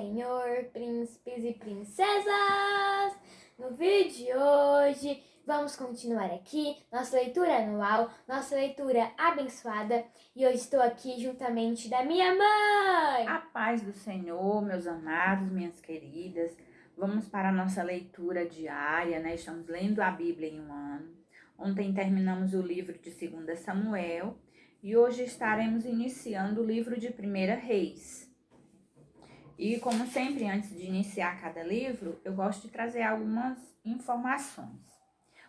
Senhor, príncipes e princesas! No vídeo de hoje, vamos continuar aqui nossa leitura anual, nossa leitura abençoada. E hoje estou aqui juntamente da minha mãe! A paz do Senhor, meus amados, minhas queridas. Vamos para a nossa leitura diária, né? Estamos lendo a Bíblia em um ano. Ontem terminamos o livro de 2 Samuel e hoje estaremos iniciando o livro de 1 Reis. E como sempre, antes de iniciar cada livro, eu gosto de trazer algumas informações.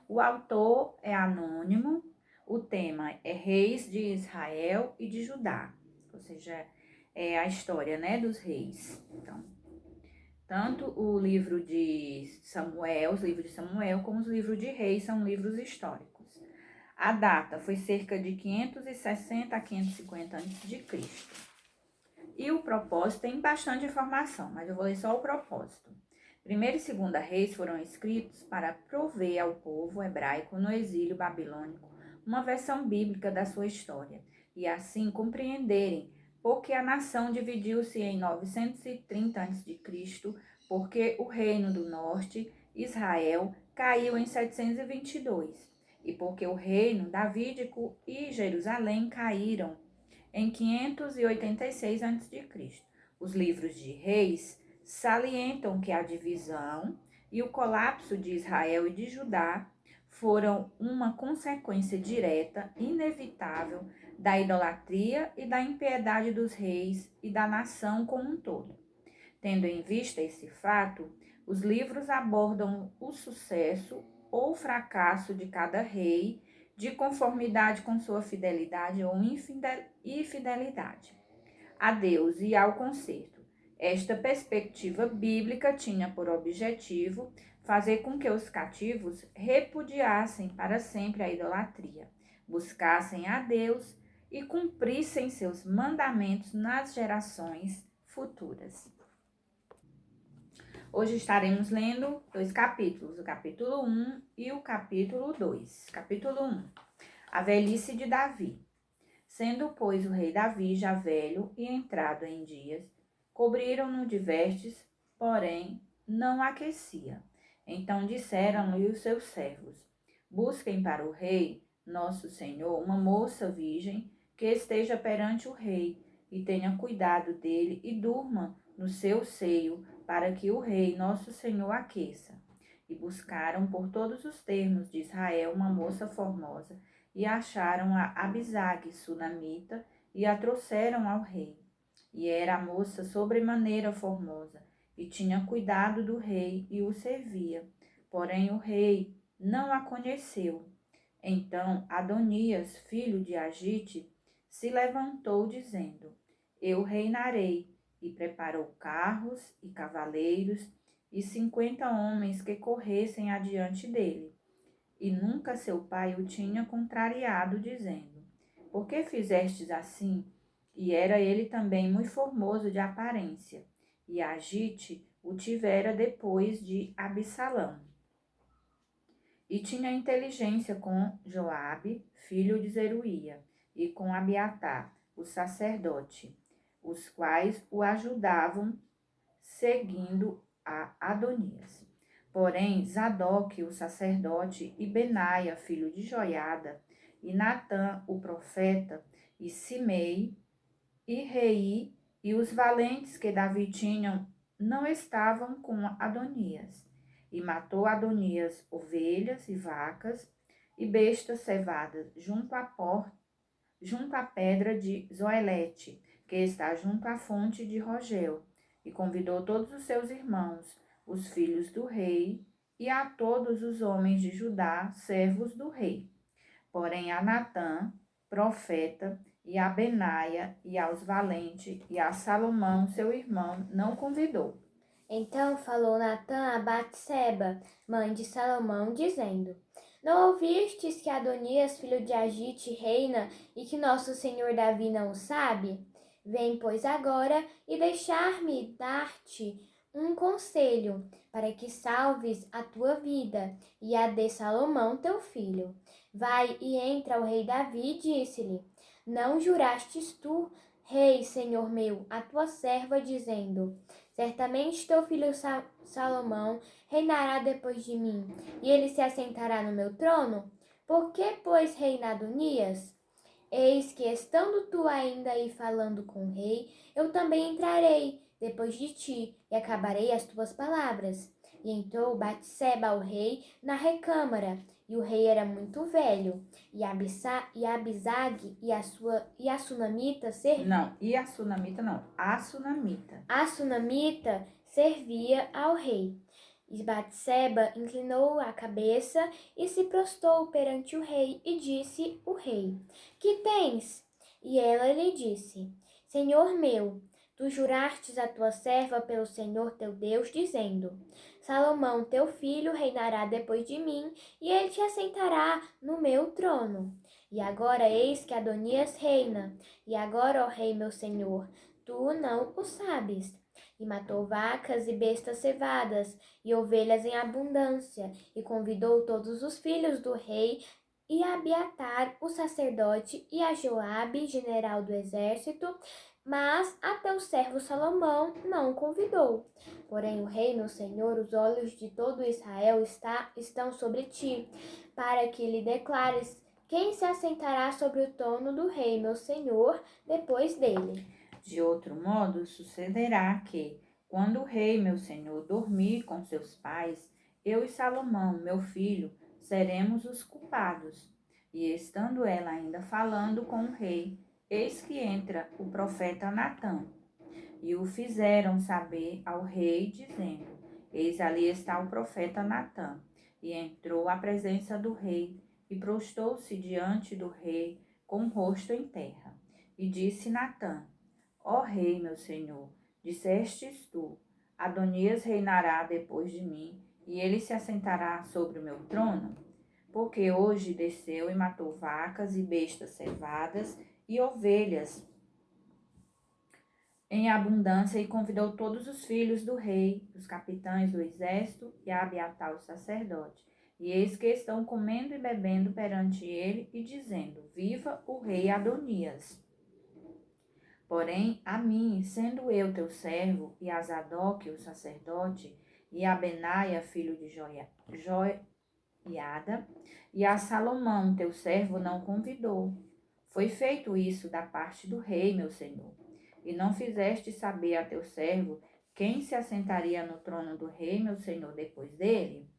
O autor é anônimo, o tema é Reis de Israel e de Judá, ou seja, é a história, né, dos reis. Então, tanto o livro de Samuel, os livros de Samuel, como os livros de Reis são livros históricos. A data foi cerca de 560 a 550 a.C. E o propósito tem bastante informação, mas eu vou ler só o propósito. 1ª e 2ª Reis foram escritos para prover ao povo hebraico no exílio babilônico uma versão bíblica da sua história e assim compreenderem porque a nação dividiu-se em 930 a.C., porque o reino do norte, Israel, caiu em 722 e porque o reino davídico e Jerusalém caíram em 586 a.C. Os livros de Reis salientam que a divisão e o colapso de Israel e de Judá foram uma consequência direta, inevitável, da idolatria e da impiedade dos reis e da nação como um todo. Tendo em vista esse fato, os livros abordam o sucesso ou fracasso de cada rei de conformidade com sua fidelidade ou infidelidade a Deus e ao conserto. Esta perspectiva bíblica tinha por objetivo fazer com que os cativos repudiassem para sempre a idolatria, buscassem a Deus e cumprissem seus mandamentos nas gerações futuras. Hoje estaremos lendo 2 capítulos, o capítulo 1 e o capítulo 2. Capítulo 1. A velhice de Davi. Sendo, pois, o rei Davi já velho e entrado em dias, cobriram-no de vestes, porém não aquecia. Então disseram-lhe os seus servos: busquem para o rei, nosso senhor, uma moça virgem que esteja perante o rei e tenha cuidado dele e durma no seu seio, para que o rei, nosso senhor, aqueça. E buscaram por todos os termos de Israel uma moça formosa, e acharam a Abisag, sunamita, e a trouxeram ao rei. E era a moça sobremaneira formosa, e tinha cuidado do rei e o servia. Porém o rei não a conheceu. Então Adonias, filho de Agite, se levantou dizendo: eu reinarei, e preparou carros e cavaleiros e 50 homens que corressem adiante dele. E nunca seu pai o tinha contrariado, dizendo: por que fizestes assim? E era ele também muito formoso de aparência, e Agite o tivera depois de Absalão. E tinha inteligência com Joabe, filho de Zeruía, e com Abiatar, o sacerdote, os quais o ajudavam, seguindo a Adonias. Porém, Zadok, o sacerdote, e Benaia, filho de Joiada, e Natã, o profeta, e Simei, e Rei, e os valentes que Davi tinha, não estavam com Adonias. E matou Adonias ovelhas e vacas e bestas cevadas junto à pedra de Zoelete, que está junto à fonte de Rogel, e convidou todos os seus irmãos, os filhos do rei, e a todos os homens de Judá, servos do rei. Porém a Natã, profeta, e a Benaia, e aos valentes, e a Salomão, seu irmão, não convidou. Então falou Natã a Batseba, mãe de Salomão, dizendo: não ouvistes que Adonias, filho de Agite, reina, e que nosso senhor Davi não o sabe? Vem, pois, agora e deixar-me dar-te um conselho, para que salves a tua vida e a de Salomão, teu filho. Vai e entra ao rei Davi, disse-lhe: não jurastes tu, rei, senhor meu, a tua serva, dizendo: Certamente teu filho Salomão reinará depois de mim, e ele se assentará no meu trono? Por que, pois, reina Adonias? Eis que, estando tu ainda aí falando com o rei, eu também entrarei depois de ti, e acabarei as tuas palavras. E entrou Batseba ao rei na recâmara, e o rei era muito velho, e Abisag e a sunamita Não, e a sunamita não, a sunamita. a sunamita servia ao rei. E Batseba inclinou a cabeça e se prostrou perante o rei, e disse o rei: Que tens? E ela lhe disse: Senhor meu, tu jurastes a tua serva pelo Senhor teu Deus, dizendo: Salomão teu filho reinará depois de mim, e ele te assentará no meu trono. E agora eis que Adonias reina, e agora, ó rei meu senhor, tu não o sabes. E matou vacas e bestas cevadas, e ovelhas em abundância, e convidou todos os filhos do rei, e a Abiatar, o sacerdote, e a Joabe, general do exército, mas a teu servo Salomão não o convidou. Porém o rei, meu senhor, os olhos de todo Israel estão sobre ti, para que lhe declares quem se assentará sobre o trono do rei, meu senhor, depois dele. De outro modo, sucederá que, quando o rei, meu senhor, dormir com seus pais, eu e Salomão, meu filho, seremos os culpados. E estando ela ainda falando com o rei, eis que entra o profeta Natã. E o fizeram saber ao rei, dizendo: Eis ali está o profeta Natã. E entrou à presença do rei, e prostou-se diante do rei, com o rosto em terra. E disse Natã: Ó rei, meu senhor, dissestes tu: Adonias reinará depois de mim, e ele se assentará sobre o meu trono? Porque hoje desceu e matou vacas e bestas cevadas e ovelhas em abundância, e convidou todos os filhos do rei, os capitães do exército e a Abiatar, o sacerdote. E eis que estão comendo e bebendo perante ele e dizendo: Viva o rei Adonias! Porém, a mim, sendo eu teu servo, e a Zadok, o sacerdote, e a Benaia, filho de Joiada, e a Salomão, teu servo, não convidou. Foi feito isso da parte do rei, meu senhor. E não fizeste saber a teu servo quem se assentaria no trono do rei, meu senhor, depois dele?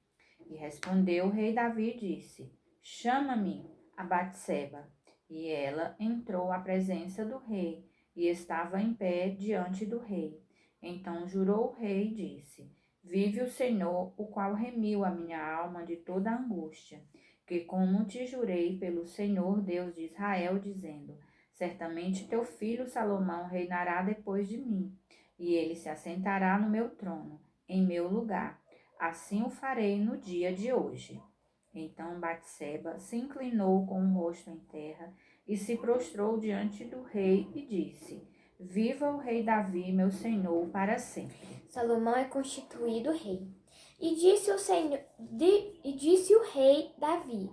E respondeu o rei Davi e disse: Chama-me a Batseba. E ela entrou à presença do rei, e estava em pé diante do rei. Então jurou o rei e disse: Vive o Senhor, o qual remiu a minha alma de toda angústia, que como te jurei pelo Senhor Deus de Israel, dizendo: Certamente teu filho Salomão reinará depois de mim, e ele se assentará no meu trono, em meu lugar. Assim o farei no dia de hoje. Então Batseba se inclinou com o rosto em terra e se prostrou diante do rei e disse: Viva o rei Davi, meu senhor, para sempre. Salomão é constituído rei. E disse o rei Davi: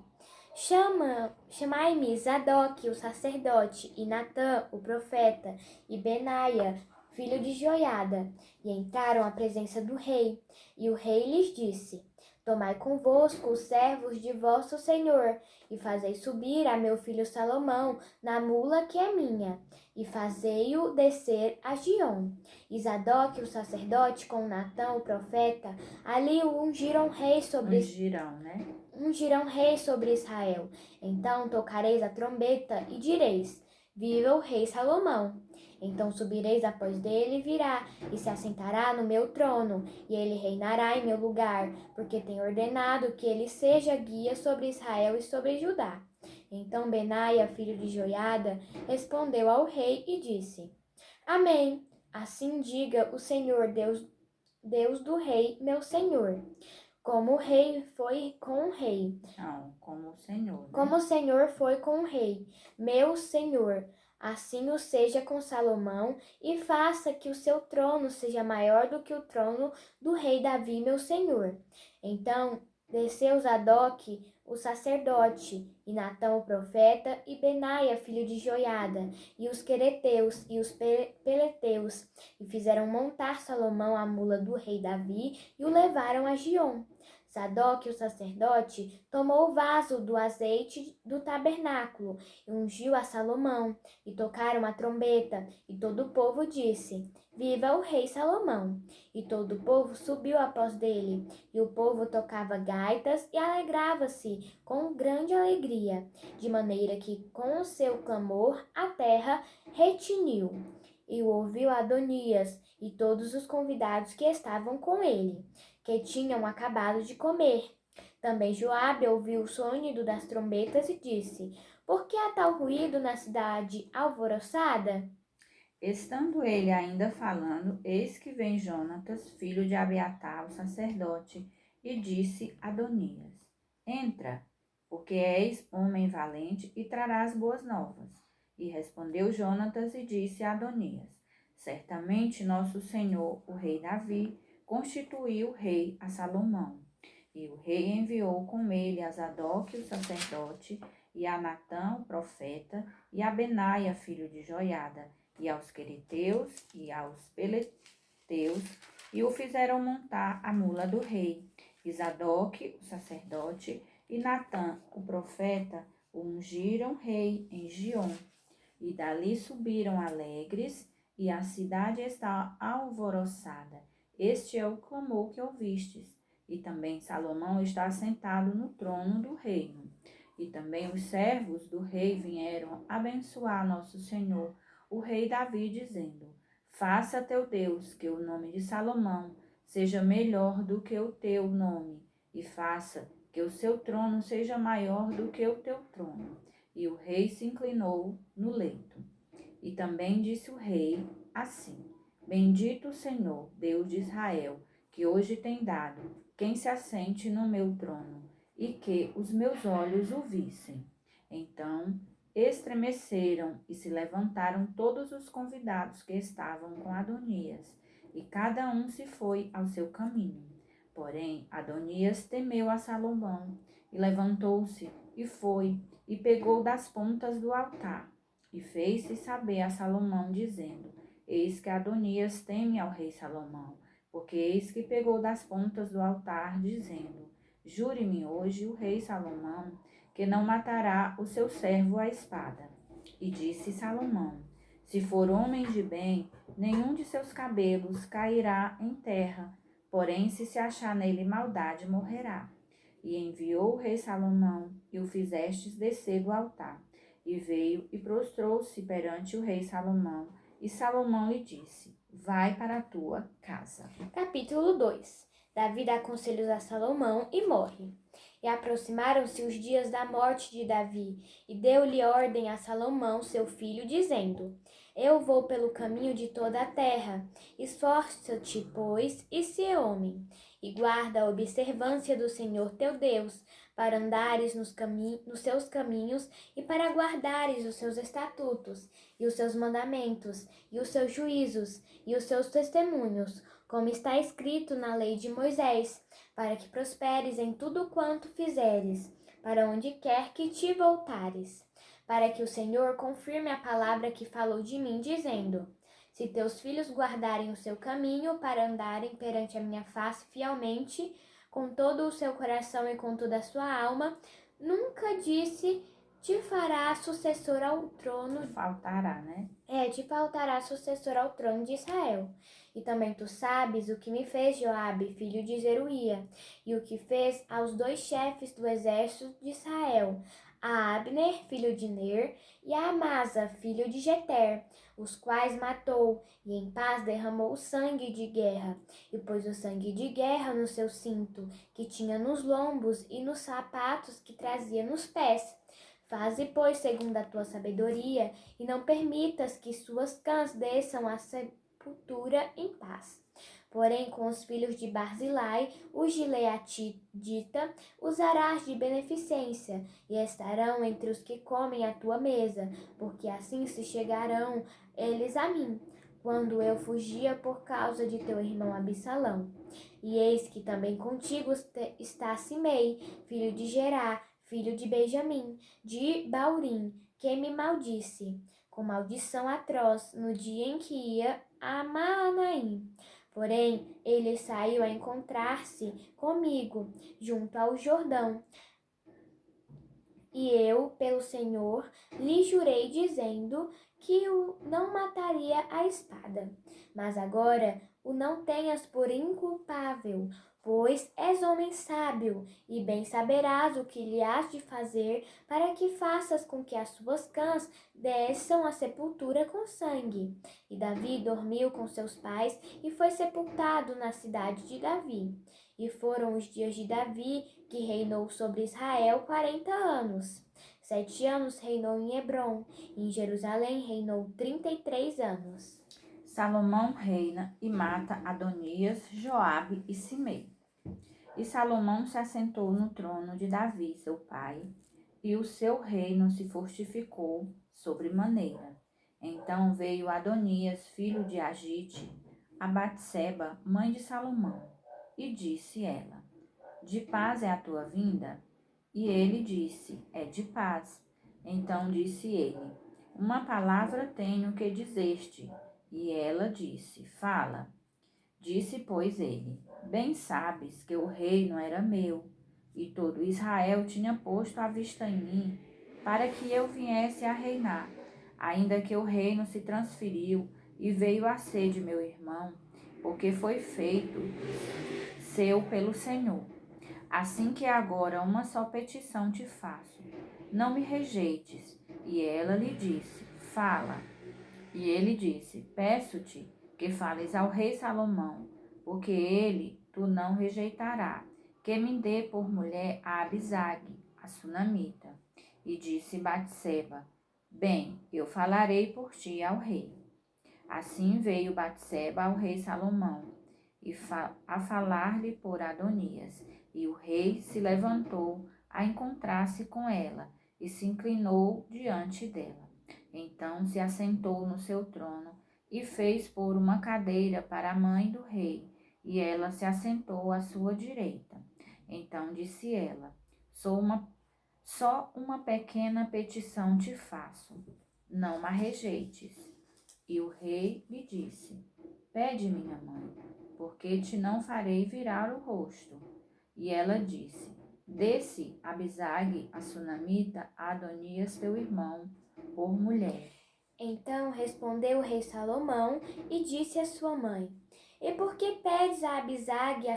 Chamai-me Zadok, o sacerdote, e Natã, o profeta, e Benaia, filho de Joiada. E entraram à presença do rei. E o rei lhes disse: Tomai convosco os servos de vosso senhor, e fazei subir a meu filho Salomão na mula que é minha, e fazei-o descer a Giom. E Zadok, o sacerdote, com Natã, o profeta, ali o ungiram rei sobre ungirão rei sobre Israel. Então tocareis a trombeta e direis: Viva o rei Salomão! Então subireis após dele e virá, e se assentará no meu trono, e ele reinará em meu lugar, porque tem ordenado que ele seja guia sobre Israel e sobre Judá. Então Benaia, filho de Joiada, respondeu ao rei e disse: Amém. Assim diga o Senhor Deus do rei, meu senhor. Como o rei foi com o rei. Não, como o Senhor. Né? Como o Senhor foi com o rei, meu senhor. Assim o seja com Salomão, e faça que o seu trono seja maior do que o trono do rei Davi, meu senhor. Então Desceu Zadok, o sacerdote, e Natã o profeta, e Benaia, filho de Joiada, e os quereteus e os peleteus, e fizeram montar Salomão a mula do rei Davi, e o levaram a Giom. Zadok, o sacerdote, tomou o vaso do azeite do tabernáculo, e ungiu a Salomão, e tocaram a trombeta, e todo o povo disse: Viva o rei Salomão! E todo o povo subiu após dele, e o povo tocava gaitas e alegrava-se com grande alegria, de maneira que com o seu clamor a terra retiniu. E o ouviu Adonias e todos os convidados que estavam com ele, que tinham acabado de comer. Também Joabe ouviu o sonido das trombetas e disse: Por que há tal ruído na cidade alvoroçada? Estando ele ainda falando, eis que vem Jonatas, filho de Abiatar, o sacerdote, e disse a Adonias: Entra, porque és homem valente e trarás boas novas. E respondeu Jonatas e disse a Adonias: Certamente nosso senhor, o rei Davi, constituiu rei a Salomão. E o rei enviou com ele a Zadok, o sacerdote, e a Natã, o profeta, e a Benaia, filho de Joiada, e aos quereteus e aos peleteus, e o fizeram montar a mula do rei. E Zadok, o sacerdote, e Natã, o profeta, o ungiram rei em Giom. E dali subiram alegres, e a cidade está alvoroçada. Este é o clamor que ouvistes. E também Salomão está sentado no trono do reino. E também os servos do rei vieram abençoar nosso Senhor, o rei Davi, dizendo: Faça teu Deus que o nome de Salomão seja melhor do que o teu nome, e faça que o seu trono seja maior do que o teu trono. E o rei se inclinou no leito. E também disse o rei assim: Bendito o Senhor, Deus de Israel, que hoje tem dado quem se assente no meu trono, e que os meus olhos o vissem. Então estremeceram e se levantaram todos os convidados que estavam com Adonias, e cada um se foi ao seu caminho. Porém, Adonias temeu a Salomão, e levantou-se, e foi, e pegou das pontas do altar, e fez-se saber a Salomão, dizendo: Eis que Adonias teme ao rei Salomão, porque eis que pegou das pontas do altar, dizendo: Jure-me hoje o rei Salomão, que não matará o seu servo à espada. E disse Salomão: Se for homem de bem, nenhum de seus cabelos cairá em terra, porém se achar nele maldade, morrerá. E enviou o rei Salomão, e o fizestes descer do altar. E veio e prostrou-se perante o rei Salomão, e Salomão lhe disse: Vai para a tua casa. Capítulo 2. Davi dá conselhos a Salomão e morre. E aproximaram-se os dias da morte de Davi, e deu-lhe ordem a Salomão, seu filho, dizendo: Eu vou pelo caminho de toda a terra. Esforça-te, pois, e se homem, e guarda a observância do Senhor teu Deus, para andares nos seus caminhos e para guardares os seus estatutos, e os seus mandamentos, e os seus juízos, e os seus testemunhos, como está escrito na lei de Moisés, para que prosperes em tudo quanto fizeres, para onde quer que te voltares, para que o Senhor confirme a palavra que falou de mim, dizendo: Se teus filhos guardarem o seu caminho para andarem perante a minha face fielmente, com todo o seu coração e com toda a sua alma, nunca disse te fará sucessor ao trono. Faltará, né? Te faltará sucessor ao trono de Israel. E também tu sabes o que me fez Joabe, filho de Zeruia, e o que fez aos 2 chefes do exército de Israel, a Abner, filho de Ner, e a Amasa, filho de Jeter, os quais matou, e em paz derramou o sangue de guerra, e pôs o sangue de guerra no seu cinto, que tinha nos lombos, e nos sapatos que trazia nos pés. Faze, pois, segundo a tua sabedoria, e não permitas que suas cãs desçam à sepultura em paz. Porém, com os filhos de Barzilai, o gileadita, usarás de beneficência, e estarão entre os que comem à tua mesa, porque assim se chegarão eles a mim. quando eu fugia por causa de teu irmão Absalão. E eis que também contigo está Simei, filho de Gerá, filho de Benjamim, de Baurim, que me maldisse, com maldição atroz, no dia em que ia a Maanaim. Porém, ele saiu a encontrar-se comigo, junto ao Jordão. E eu, pelo Senhor, lhe jurei, dizendo que o não mataria à espada. Mas agora o não tenhas por inculpável, pois és homem sábio, e bem saberás o que lhe has de fazer, para que faças com que as suas cãs desçam à sepultura com sangue. E Davi dormiu com seus pais, e foi sepultado na cidade de Davi. E foram os dias de Davi, que reinou sobre Israel 40 anos. 7 anos reinou em Hebrom, e em Jerusalém reinou 33 anos. Salomão reina e mata Adonias, Joabe e Simei. E Salomão se assentou no trono de Davi, seu pai, e o seu reino se fortificou sobremaneira. Então veio Adonias, filho de Agite, a Batseba, mãe de Salomão, e disse ela: De paz é a tua vinda? E ele disse: É de paz. Então disse ele: Uma palavra tenho que dizer-te. E ela disse: Fala. Disse, pois, ele: Bem sabes que o reino era meu, e todo Israel tinha posto a vista em mim, para que eu viesse a reinar. Ainda que o reino se transferiu e veio a ser de meu irmão, porque foi feito seu pelo Senhor. Assim que agora uma só petição te faço: não me rejeites. E ela lhe disse: Fala. E ele disse: Peço-te que fales ao rei Salomão, porque ele tu não rejeitará, que me dê por mulher a Abisague, a sunamita. E disse Batseba: Bem, eu falarei por ti ao rei. Assim veio Batseba ao rei Salomão, a falar-lhe por Adonias. E o rei se levantou a encontrar-se com ela, e se inclinou diante dela. Então se assentou no seu trono, e fez pôr uma cadeira para a mãe do rei, e ela se assentou à sua direita. Então disse ela: Só uma pequena petição te faço, não a rejeites. E o rei lhe disse: Pede, minha mãe, porque te não farei virar o rosto. E ela disse: Dê-se Abisague, a sunamita, a Adonias, teu irmão, por mulher. Então respondeu o rei Salomão e disse à sua mãe: E por que pedes a Abisague,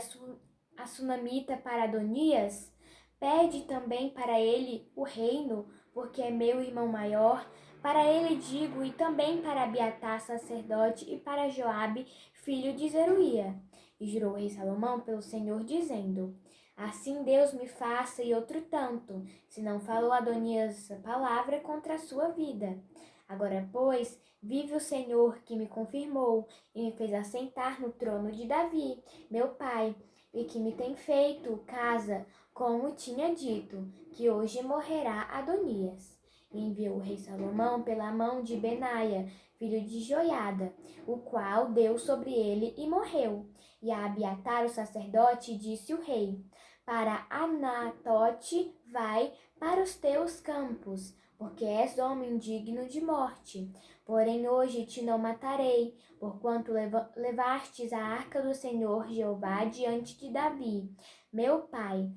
a sunamita, para Adonias? Pede também para ele o reino, porque é meu irmão maior. Para ele digo, e também para Abiatar, sacerdote, e para Joabe, filho de Zeruia. E jurou o rei Salomão pelo Senhor, dizendo: Assim Deus me faça e outro tanto, se não falou Adonias essa palavra contra a sua vida. Agora, pois, vive o Senhor que me confirmou e me fez assentar no trono de Davi, meu pai, e que me tem feito casa, como tinha dito, que hoje morrerá Adonias. E enviou o rei Salomão pela mão de Benaia, filho de Joiada, o qual deu sobre ele e morreu. E a Abiatar, o sacerdote, disse o rei: Para Anatote vai para os teus campos, porque és homem digno de morte. Porém hoje te não matarei, porquanto levastes a arca do Senhor Jeová diante de Davi, meu pai,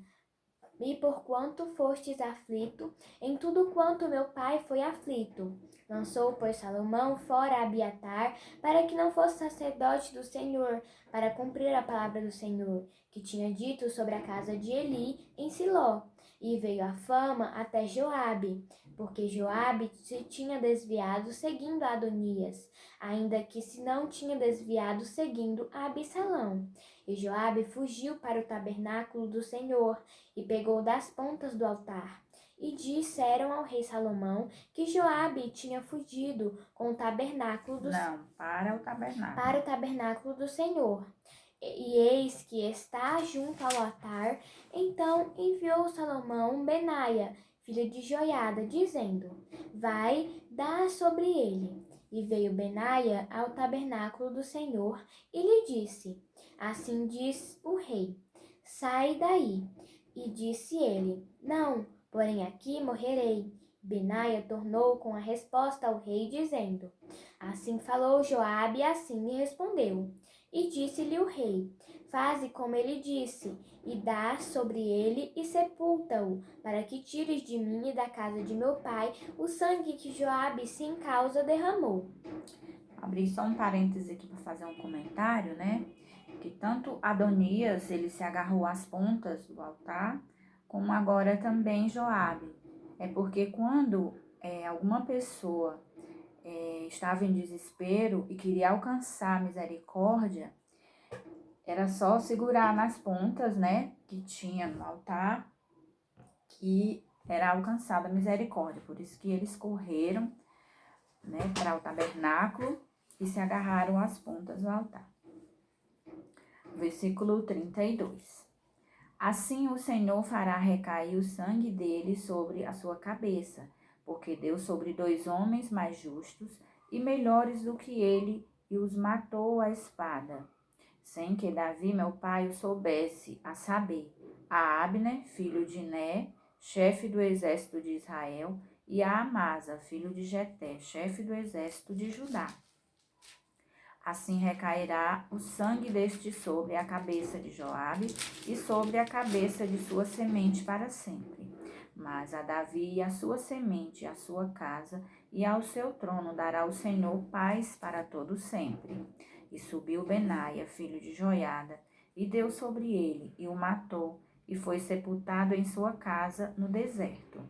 e porquanto fostes aflito em tudo quanto meu pai foi aflito. Lançou, pois, Salomão fora Abiatar, para que não fosse sacerdote do Senhor, para cumprir a palavra do Senhor, que tinha dito sobre a casa de Eli em Siló. E veio a fama até Joabe, porque Joabe se tinha desviado seguindo a Adonias, ainda que se não tinha desviado seguindo a Absalão. E Joabe fugiu para o tabernáculo do Senhor, e pegou das pontas do altar. E disseram ao rei Salomão que Joabe tinha fugido com o tabernáculo do para o tabernáculo. Para o tabernáculo do Senhor. E eis que está junto ao altar. Então enviou Salomão Benaia, filho de Joiada, dizendo: Vai, dá sobre ele. E veio Benaia ao tabernáculo do Senhor e lhe disse: Assim diz o rei, sai daí. E disse ele: Não, porém aqui morrerei. Benaia tornou com a resposta ao rei, dizendo: Assim falou Joabe, e assim lhe respondeu. E disse-lhe o rei: Faze como ele disse, e dá sobre ele e sepulta-o, para que tires de mim e da casa de meu pai o sangue que Joabe sem causa derramou. Abri só um parêntese aqui para fazer um comentário, né? Que tanto Adonias, ele se agarrou às pontas do altar, como agora também Joabe. É porque quando alguma pessoa estava em desespero e queria alcançar misericórdia, era só segurar nas pontas, né, que tinha no altar, que era alcançada a misericórdia. Por isso que eles correram, né, para o tabernáculo e se agarraram às pontas do altar. Versículo 32. Assim o Senhor fará recair o sangue dele sobre a sua cabeça, porque deu sobre 2 homens mais justos e melhores do que ele, e os matou à espada, sem que Davi, meu pai, o soubesse, a saber, a Abner, filho de Né, chefe do exército de Israel, e a Amasa, filho de Jeté, chefe do exército de Judá. Assim recairá o sangue deste sobre a cabeça de Joabe e sobre a cabeça de sua semente para sempre. Mas a Davi e a sua semente, a sua casa e ao seu trono dará o Senhor paz para todo sempre. E subiu Benaia, filho de Joiada, e deu sobre ele, e o matou, e foi sepultado em sua casa no deserto.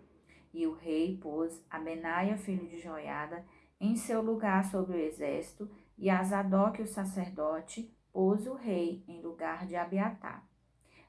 E o rei pôs a Benaia, filho de Joiada, em seu lugar sobre o exército, e a Zadok, o sacerdote, pôs o rei em lugar de Abiatar.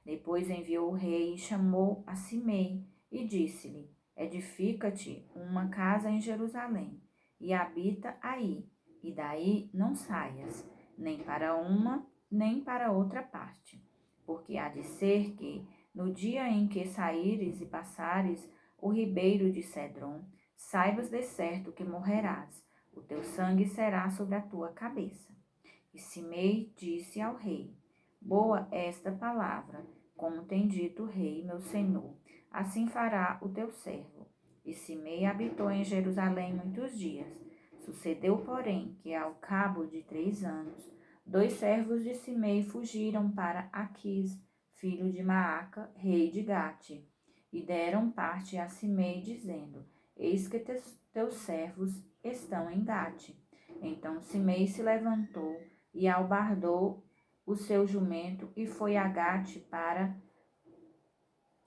Depois enviou o rei e chamou a Simei, e disse-lhe: Edifica-te uma casa em Jerusalém, e habita aí, e daí não saias, nem para uma, nem para outra parte. Porque há de ser que, no dia em que saíres e passares o ribeiro de Cedron, saibas de certo que morrerás, o teu sangue será sobre a tua cabeça. E Simei disse ao rei: Boa esta palavra, como tem dito o rei, meu senhor, assim fará o teu servo. E Simei habitou em Jerusalém muitos dias. Sucedeu, porém, que ao cabo de 3 anos, 2 servos de Simei fugiram para Aquis, filho de Maaca, rei de Gate, e deram parte a Simei, dizendo: Eis que teus servos estão em Gate. Então Simei se levantou e albardou o seu jumento e foi a Gate para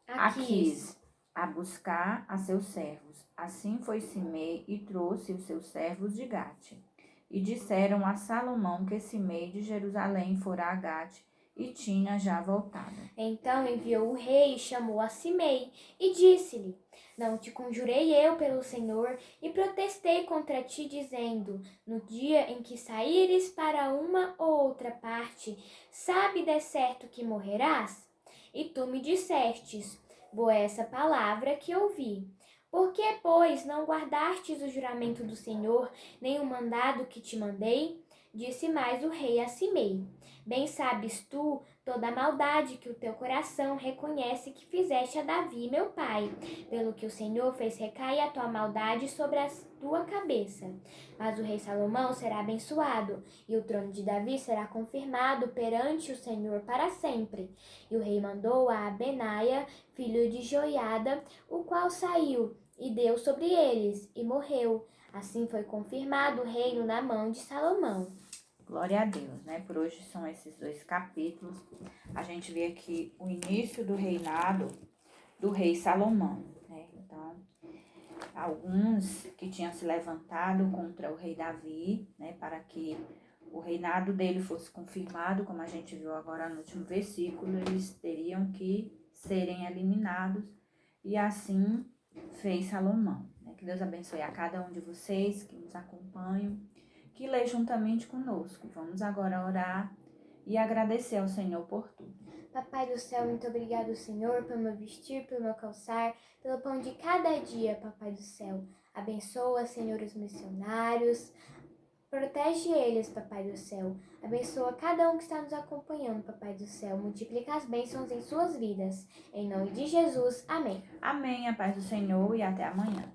Aquis, a buscar a seus servos. Assim foi Simei e trouxe os seus servos de Gate. E disseram a Salomão que Simei de Jerusalém fora a Gate e tinha já voltado. Então enviou o rei e chamou a Simei e disse-lhe: Não te conjurei eu pelo Senhor e protestei contra ti, dizendo: No dia em que saíres para uma ou outra parte, sabe de certo que morrerás? E tu me dissestes: Boa essa palavra que ouvi. Por que, pois, não guardastes o juramento do Senhor, nem o mandado que te mandei? Disse mais o rei a Simei: Bem sabes tu toda a maldade que o teu coração reconhece que fizeste a Davi, meu pai, pelo que o Senhor fez recair a tua maldade sobre a tua cabeça. Mas o rei Salomão será abençoado, e o trono de Davi será confirmado perante o Senhor para sempre. E o rei mandou a Benaia, filho de Joiada, o qual saiu e deu sobre eles, e morreu. Assim foi confirmado o reino na mão de Salomão. Glória a Deus, né? Por hoje são esses 2 capítulos. A gente vê aqui o início do reinado do rei Salomão, né? Então, alguns que tinham se levantado contra o rei Davi, né? Para que o reinado dele fosse confirmado, como a gente viu agora no último versículo, eles teriam que serem eliminados. E assim fez Salomão, né? Que Deus abençoe a cada um de vocês que nos acompanham, que lê juntamente conosco. Vamos agora orar e agradecer ao Senhor por tudo. Papai do céu, muito obrigado, Senhor, pelo meu vestir, pelo meu calçar, pelo pão de cada dia, Papai do céu. Abençoa, Senhor, os missionários, Protege eles, Papai do Céu. Abençoa cada um que está nos acompanhando, Papai do Céu. Multiplica as bênçãos em suas vidas. Em nome de Jesus. Amém. Amém. A paz do Senhor e até amanhã.